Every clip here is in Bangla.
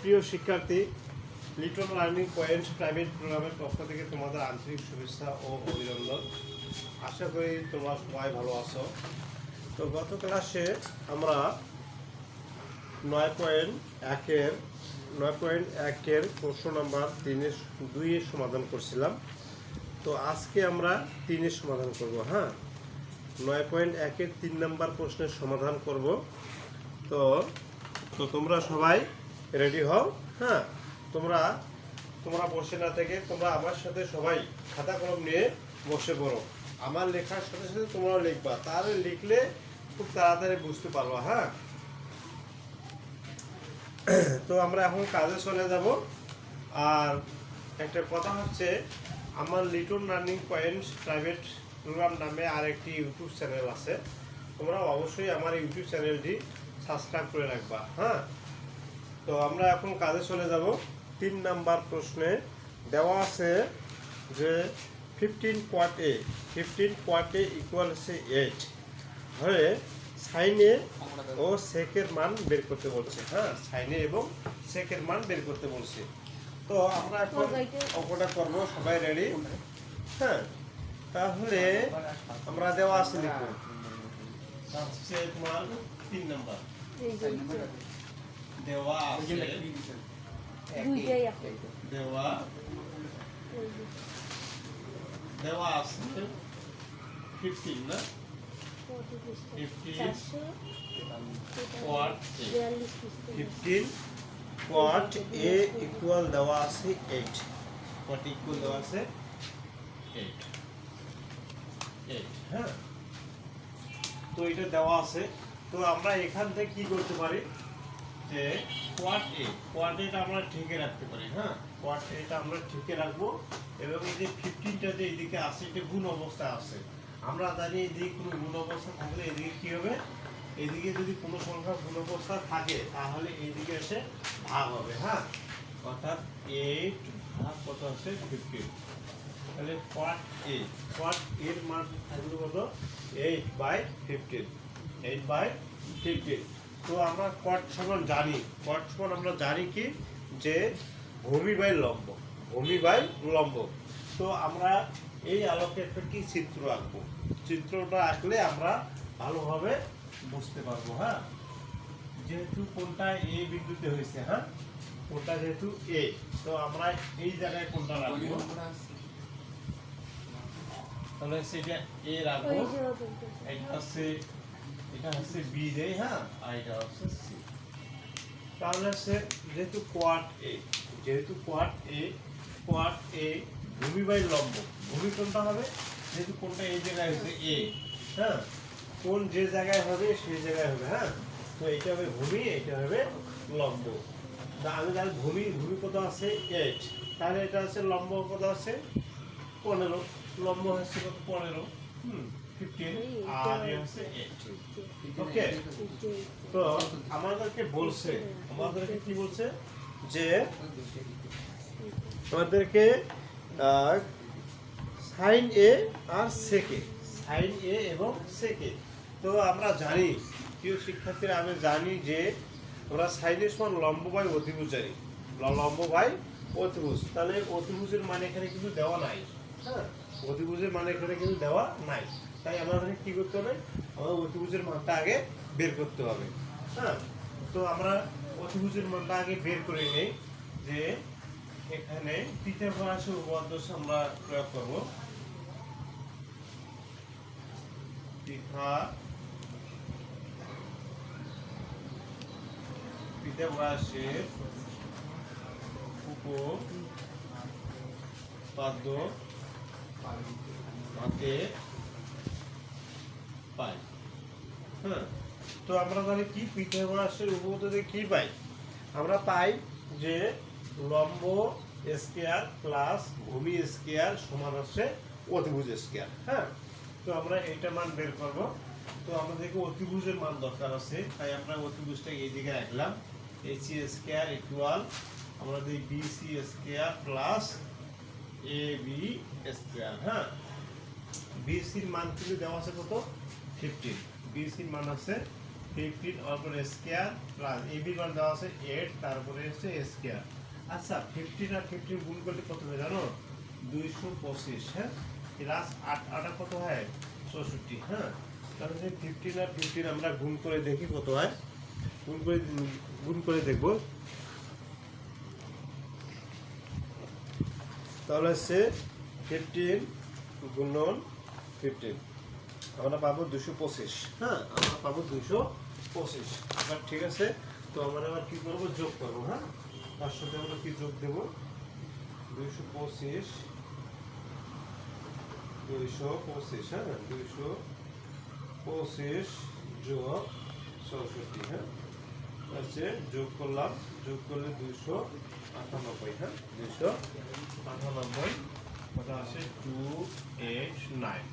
প্রিয় শিক্ষার্থী, লিটল লার্নিং পয়েন্ট প্রাইভেট প্রোগ্রামের পক্ষ থেকে তোমাদের আন্তরিক শুভেচ্ছা ও অভিনন্দন। আশা করি তোমরা সবাই ভালো আছো। তো গত ক্লাসে আমরা 9.1-এর প্রশ্ন নাম্বার 2-এর সমাধান করছিলাম। তো আজকে আমরা 3-এর সমাধান করব। 9.1-এর 3 নাম্বার প্রশ্নের সমাধান করব। তো তোমরা সবাই রেডি হও। তোমরা বসে না থেকে তোমরা আমার সাথে সবাই খাতা কলম নিয়ে বসে পড়ো। আমার লেখার সাথে সাথে তোমরাও লিখবা, তাহলে লিখলে খুব তাড়াতাড়ি বুঝতে পারবা। তো আমরা এখন কাজে চলে যাব। আর একটা কথা হচ্ছে, আমার little learning points private programme নামে আরেকটি ইউটিউব চ্যানেল আছে। তোমরা অবশ্যই আমার ইউটিউব চ্যানেলটি সাবস্ক্রাইব করে রাখবা। তো আমরা এখন কাজে চলে যাব। 3 নাম্বার প্রশ্নে দেওয়া আছে যে 15 কোয়াট এ ইকুয়াল হচ্ছে 8 হলে সাইনে ও সেকের মান বের করতে বলছে। সাইনে এবং সেকের মান বের করতে বলছে। তো আমরা এখন অঙ্কটা করবো। সবাই রেডি? তাহলে আমরা দেওয়া আছে, লিখুন হচ্ছে তোমার 3 নাম্বার দেওয়া আছে, দেওয়া আছে 15 না 15 কোয়াট এ ইকুয়াল দেওয়া আছে 8। কোয়াট ইকুয়াল দেওয়া আছে 8। তো এটা দেওয়া আছে। তো আমরা এখান থেকে কি করতে পারি যে কোয়াট এটা আমরা ঠিকই রাখতে পারি। কোয়াট এটা আমরা ঠিকই রাখবো। এবং এই যে 15টা যে এইদিকে আছে, এটা গুণ অবস্থা আছে। আমরা জানি এদিকে কোনো গুণ অবস্থা থাকলে এদিকে কি হবে, এদিকে যদি কোনো সংখ্যা গুণ অবস্থা থাকে তাহলে এইদিকে এসে ভাগ হবে। অর্থাৎ 8 ভাগ কত আছে 15। তাহলে কোয়াট এর মান থাকবে কত 8/15। 8/15। তো আমরা কোয়াট সমান জানি, আমরা জানি কি যে ভূমি বাই লম্ব। তো আমরা এই আলোকে একটা কি চিত্র আঁকবো। চিত্রটা আঁকলে আমরা ভালোভাবে বুঝতে পারবো। যেহেতু কোনটা এ বিন্দুতে হয়েছে, কোনটা যেহেতু এ, তো আমরা এই জায়গায় কোনটা রাখবো, তাহলে সেটা এ রাখবো। এটা হচ্ছে বি রে, আর এটা হচ্ছে সি। তাহলে হচ্ছে যেহেতু কোয়াট এ ভূমি বাই লম্ব। ভূমি কোনটা হবে, যেহেতু কোনটা এই জায়গায় হচ্ছে এ, কোন যে জায়গায় হবে সেই জায়গায় হবে। তো এটা হবে ভূমি, এটা হবে লম্ব। আমি জানি ভূমি কত আছে 8, তাহলে এটা হচ্ছে লম্ব কত আছে 15, লম্ব হচ্ছে কত 15, 15 আর এ হচ্ছে 8। ওকে। তো আমাদেরকে কি বলছে যে আমাদেরকে সাইন এ আর সেকে, এবং সেকে। তো আমরা জানি, প্রিয় শিক্ষার্থীরা, আমি জানি যে আমরা সাইনের সমান লম্ব বাই অতিভুজ জানি। লম্ব বাই অতিভুজ। তাহলে অতিভুজের মান এখানে কিন্তু দেওয়া নাই। অতিভুজের মান এখানে কিন্তু দেওয়া নাই। তাই আমাদের কি করতে হবে, আমাদের অতিভুজের মানটা আগে বের করতে হবে। তো আমরা অতিভুজের মানটা আগে বের করে নেই। যে এখানে পিথাগোরাসের উপপাদ্য আমরা প্রয়োগ করব। পিথাগোরাসের উপপাদ্য পাই। তো আমরা তাহলে কি পিথাগোরাসের উপপাদ্য কি পাই, আমরা পাই যে লম্ব স্কয়ার প্লাস ভূমি স্কয়ার সমান হচ্ছে অতিভুজ স্কয়ার। তো আমরা এইটা মান বের করব। তো আমাদেরকে অতিভুজের মান দরকার আছে, তাই আমরা অতিভুজটা এই দিকে রাখলাম। AC স্কয়ার ইকুয়াল আমরা দিই BC square plus AB square. BC এর মান কিন্তু দেওয়া আছে কত 15, বিসির মান আছে 15 তারপরে স্কয়ার প্লাস এবির মান দেওয়া আছে 8 তারপরে হচ্ছে স্কয়ার। আচ্ছা 15 আর 15 গুণ করলে কত হয় জানো? 225। হ্যাঁ, প্লাস 8 8 কত হয়? 64। হ্যাঁ, তাহলে 15 আর 15 আমরা গুণ করে দেখি কত হয়। গুণ করে দেখব। তাহলে হচ্ছে 15 গুণন 15 আমরা পাবো 225। হ্যাঁ, আমরা পাবো 225। আবার ঠিক আছে, তো আমরা আবার কি করবো? যোগ করবো। হ্যাঁ, তার সাথে আমরা কি যোগ দেবো? 225 হ্যাঁ, 225 যোগ 64। হ্যাঁ, হচ্ছে যোগ করলাম, যোগ করলে 298। হ্যাঁ, 298 কত আসে? 289।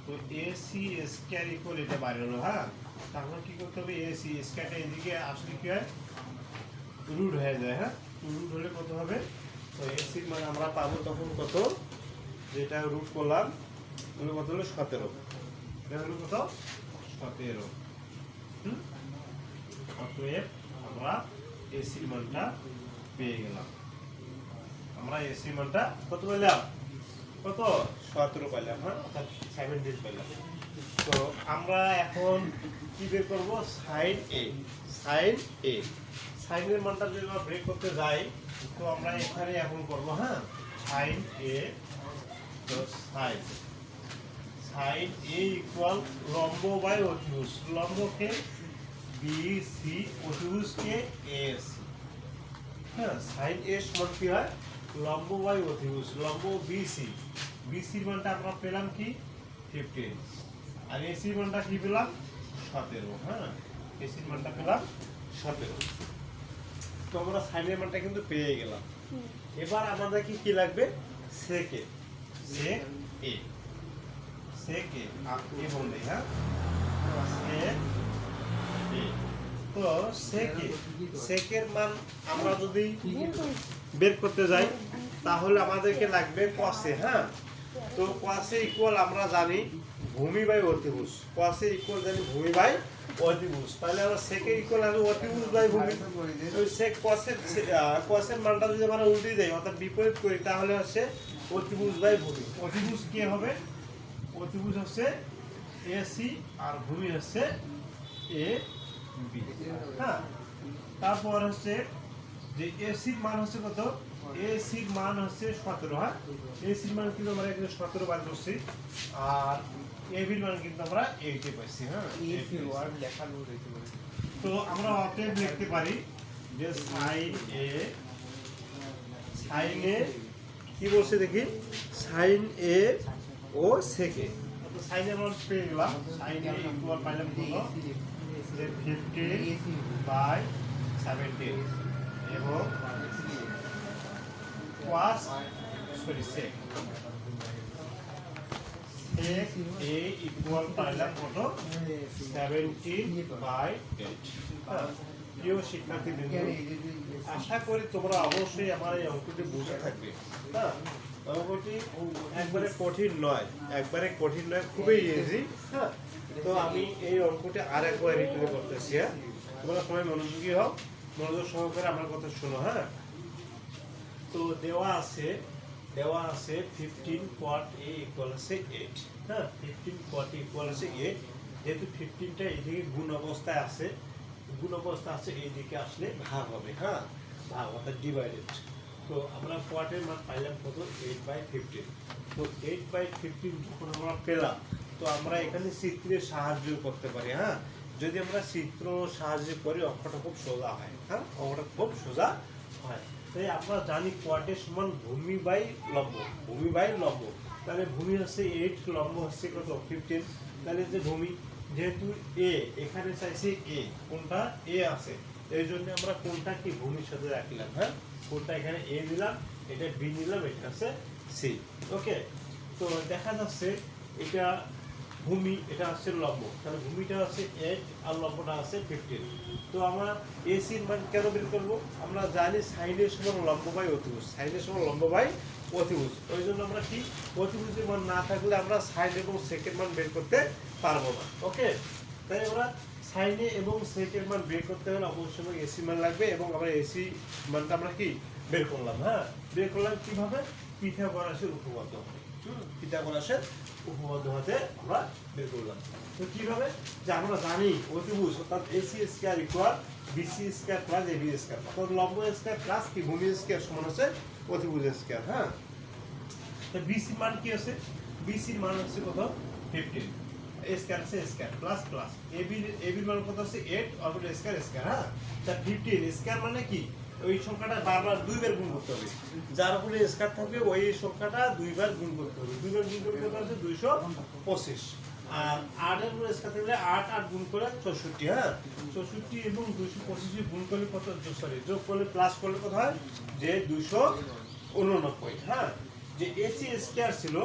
তো এসি স্কয়ার ইকুয়াল এটা বাইরে হলো। হ্যাঁ, তারপর কি করতে হবে? এসি স্কয়ারটা এদিকে আসলে কি হয়? রুট হয়ে যায়। হ্যাঁ, রুট হলে কত হবে? তো এসি মানে আমরা পাবো তখন কত? যেটা রুট করলাম হলো কত? হলো 17। এটা হলো কত? 17। অতএব আমরা এসির মানটা পেয়ে গেলাম। আমরা এসি মানটা কত পেলাম? কত? 17 পেলাম। হ্যাঁ, অর্থাৎ 17 পেলাম। তো আমরা এখন কি বের করব? সাইন এ। সাইনের মানটা যদি আমরা বের করতে যাই, তো আমরা এখানে এখন করব। হ্যাঁ, সাইন এ, তো সাইন এ ইকুয়াল লম্ব বাই অতিভুজ। লম্বকে বি সি, অতিভুজকে এ সি। হ্যাঁ, সাইন এ সমান কি হয়? লম্ব বাই অতিভুজ। লম্ব বিসি, বিসির মানটা আমরা পেলাম কি? 15। আর এসির মানটা কি পেলাম? 17। হ্যাঁ, এসির মানটা পেলাম 17। তো আমরা সাইনের মানটা কিন্তু পেয়ে গেলাম। এবার আমাদের কি লাগবে? সেকে। সেক এ বললে। হ্যাঁ, সেক এ। তো সেকের মান আমরা যদি বের করতে যাই, তাহলে আমাদেরকে লাগবে কসে। হ্যাঁ, তো কসে ইকুয়াল আমরা জানি ভূমি বাই অতিভুজ। কসে ইকুয়াল জানি ভূমি বাই অতিভুজ। তাহলে আমরা সেকে ইকুয়াল হবে অতিভুজ বাই ভূমি। তো সেক কসের মানটা যদি আমরা উল্টে দেই, অর্থাৎ বিপরীত করি, তাহলে হচ্ছে অতিভুজ বাই ভূমি। অতিভুজ কি হবে? অতিভুজ হচ্ছে এসি আর ভূমি হচ্ছে এ বি। হ্যাঁ, তারপর হচ্ছে যে এসির মান হচ্ছে কত? এসির মান হচ্ছে 17। হ্যাঁ, এসির মান কিন্তু আমরা এখানে 17 বার করছি। আর এবির মান কিন্তু আমরা 80 পাইছি। হ্যাঁ, এসি ওয়ার্ড লেখা রয়েছে। তো আমরা অতএব লিখতে পারি যে সাইন এ কি বলছে দেখি? সাইন এ ও সেকে। তো সাইন এর মান পেয়ে গেলাম। সাইন এ ইকুয়াল পাইলাম কত? যে 15/17 এবং সেক এ ইকুয়াল পাইলাম কত? 17/8। প্রিয় শিক্ষার্থীবৃন্দ, আশা করি তোমরা অবশ্যই আমার এই অঙ্কটি বুঝে থাকবে। হ্যাঁ, অঙ্কটি একবারে কঠিন নয়, খুবই ইজি। হ্যাঁ, তো আমি এই অঙ্কটি আরেকবার রিপিট করতেছি। হ্যাঁ, তোমরা সবাই মনোযোগী হও, মনোযোগ সহকারে আমার কথা শোনো। হ্যাঁ, তো দেওয়া আছে 15 cot a ইকুয়াল আছে 8। হ্যাঁ, 15 cot a ইকুয়াল আছে 8। যেহেতু 15টা এইদিকে গুণ অবস্থায় আছে, এইদিকে আসলে ভাগ হবে। হ্যাঁ, ভাগ অর্থাৎ ডিভাইডেড। তো আমরা কোয়াটের মান পাইলাম কত? 8/15। তো 8/15 যখন আমরা পেলাম, তো আমরা এখানে চিত্রের সাহায্য করতে পারি। হ্যাঁ, যদি আমরা চিত্র সাহায্য করি, অঙ্কটা খুব সোজা হয়। হ্যাঁ, অঙ্কটা খুব সোজা হয়। তাই আমরা জানি কোয়াটের সমান ভূমি বাই লম্ব। তাহলে ভূমি হচ্ছে 8, লম্ব হচ্ছে কত? 15। তাহলে যে ভূমি, যেহেতু এ এখানে চাইছে এ, কোনটা? এ আছে, এই জন্য আমরা কোনটা কি ভূমির সাথে রাখলাম। হ্যাঁ, কোনটা এখানে এ দিলাম, এটা বি নিলাম, এটা হচ্ছে সি। ওকে, তো দেখা যাচ্ছে এটা ভূমি, এটা হচ্ছে লম্ব। তাহলে ভূমিটা হচ্ছে 8 আর লম্বটা আছে 15। তো আমরা এসির মান কেন বের করবো? আমরা জানি সাইনের সমান লম্ব বাই অতিভুজ। ওই জন্য আমরা কি অতিভুজের মান না থাকলে আমরা সাইন এবং সেকের মান বের করতে পারবো না। ওকে, তাই আমরা সাইনে এবং সেকের মান বের করতে হলে অবশ্যই এসি মান লাগবে এবং আমরা এসি মানটা আমরা কি বের করলাম। হ্যাঁ, বের করলাম কিভাবে? পিথাগোরাসের উপপাদ্য হবে। পিথাগোরাসের উপপাদ্য হতে আমরা বের করলাম। তো কিভাবে? যে আমরা জানি অতিভুজ অর্থাৎ AC square equal BC square plus AB square, অর্থাৎ লম্ব স্কয়ার প্লাস কি ভূমি স্কয়ার সমান আছে অতিভুজ স্কয়ার। হ্যাঁ, তো বিসি মান কি আছে? বিসির মান হচ্ছে কত? 15। স্কয়ার আছে স্কয়ার প্লাস প্লাস এবির মান কত আছে? 8 অর্থাৎ স্কয়ার স্কয়ার। হ্যাঁ, তা 15 স্কয়ার মানে কি? ওই সংখ্যাটা বারবার দুইবার গুণ করতে হবে, যার উপরে স্কয়ার থাকবে ওই সংখ্যাটা দুইবার গুণ করতে হবে। দুইবার গুণ করতে হচ্ছে 225। আর 8 এর উপরে স্কয়ার থাকলে 8 8 গুণ করে 64। হ্যাঁ, 64 এবং 225 গুণ করলে কত? সরি, যোগ করলে প্লাস করলে কত হয়? যে 289। হ্যাঁ, যে এসি স্কয়ার ছিল,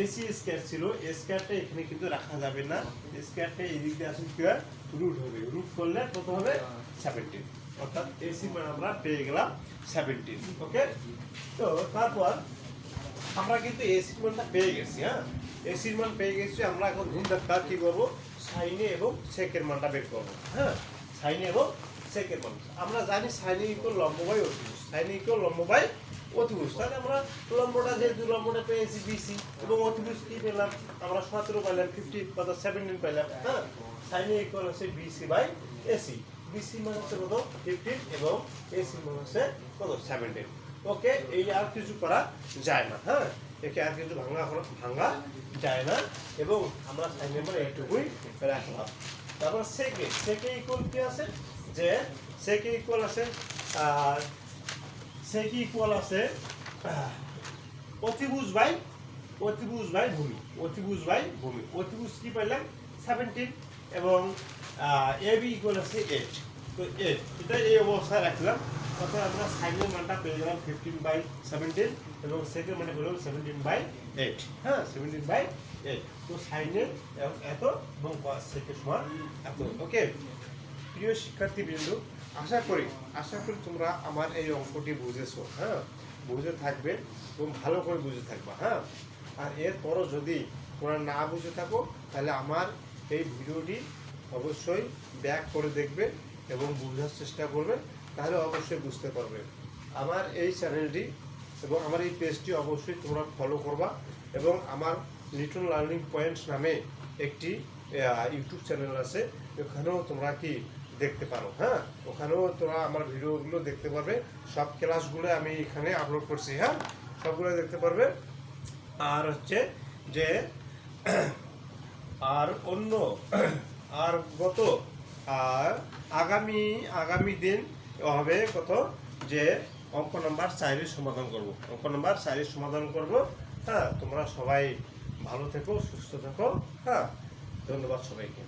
এসি স্কয়ার ছিল, স্কয়ারটা এখানে কিন্তু রাখা যাবে না। স্কয়ারটা এই দিক দিয়ে আসলে কি হয়? রুট হবে। রুট করলে কত হবে? 17। অর্থাৎ এসি মান আমরা পেয়ে গেলাম 17। ওকে, তো তারপর আমরা কিন্তু এসি মানটা পেয়ে গেছি। হ্যাঁ, এসি মান পেয়ে গেছি। আমরা এখন ধুমধাক্কা কি করব? সাইনে এবং সেকের মানটা বের করব। হ্যাঁ, সাইনে এবং সেকের মান আমরা জানি সাইনে ইকুয়াল লম্ব বাই অতিভুজ, সাইনে ইকুয়াল লম্ব বাই অতিভুজ। তাহলে আমরা লম্বটা যেহেতু লম্বটা পেয়েছি বিসি এবং অতিভুজ কি পেলাম? আমরা 17 পাইলাম, 50 কত? 17 পাইলাম। হ্যাঁ, সাইনে ইকুয়াল হচ্ছে বিসি বাই এসি। বিসি মান হচ্ছে কত? 15 এবং এসি মান হচ্ছে কত? 17। ওকে, এই আর কিছু করা যায় না। হ্যাঁ, একে আর কিছু ভাঙা যায় না এবং আমরা সাইনের মানে এইটুকুই রাখলাম। তারপর সেকে ইকুয়াল কি আছে? যে সেকে ইকুয়াল আছে সেকে ইকুয়াল আছে অতিভুজ বাই ভূমি। অতিভুজ বাই ভূমি। অতিভুজ কি পাইলাম? 17 এবং এবি ইকুয়াল আছে 8। তো 8 এটা এই অবস্থায় রাখলাম। অর্থাৎ আমরা সাইনের মানটা পেয়ে গেলাম 15/17 এবং সেকের মানে পেলাম 17/8। হ্যাঁ, 17/8। তো সাইনের এত এবং সেকের সমান এত। ওকে, প্রিয় শিক্ষার্থীবৃন্দ, আশা করি তোমরা আমার এই অঙ্কটি বুঝেছো। হ্যাঁ, বুঝে থাকবে এবং ভালো করে বুঝে থাকবা। হ্যাঁ, আর এরপরও যদি তোমরা না বুঝে থাকো তাহলে আমার এই ভিডিওটি অবশ্যই ব্যাক করে দেখবে এবং বোঝার চেষ্টা করবে, তাহলে অবশ্যই বুঝতে পারবে। আমার এই চ্যানেলটি এবং আমার এই পেজটি অবশ্যই তোমরা ফলো করবা এবং আমার লিটল লার্নিং পয়েন্টস নামে একটি ইউটিউব চ্যানেল আছে, ওখানেও তোমরা কি দেখতে পারো। হ্যাঁ, ওখানেও তোমরা আমার ভিডিওগুলো দেখতে পারবে। সব ক্লাসগুলো আমি এখানে আপলোড করছি। হ্যাঁ, সবগুলো দেখতে পারবে। আর হচ্ছে যে আর অন্য আর গত আর আগামী দিন হবে কত? যে অঙ্ক নাম্বার 4 সমাধান করব। অঙ্ক নাম্বার 4 সমাধান করব। হ্যাঁ, তোমরা সবাই ভালো থেকো, সুস্থ থেকো। হ্যাঁ, ধন্যবাদ সবাইকে।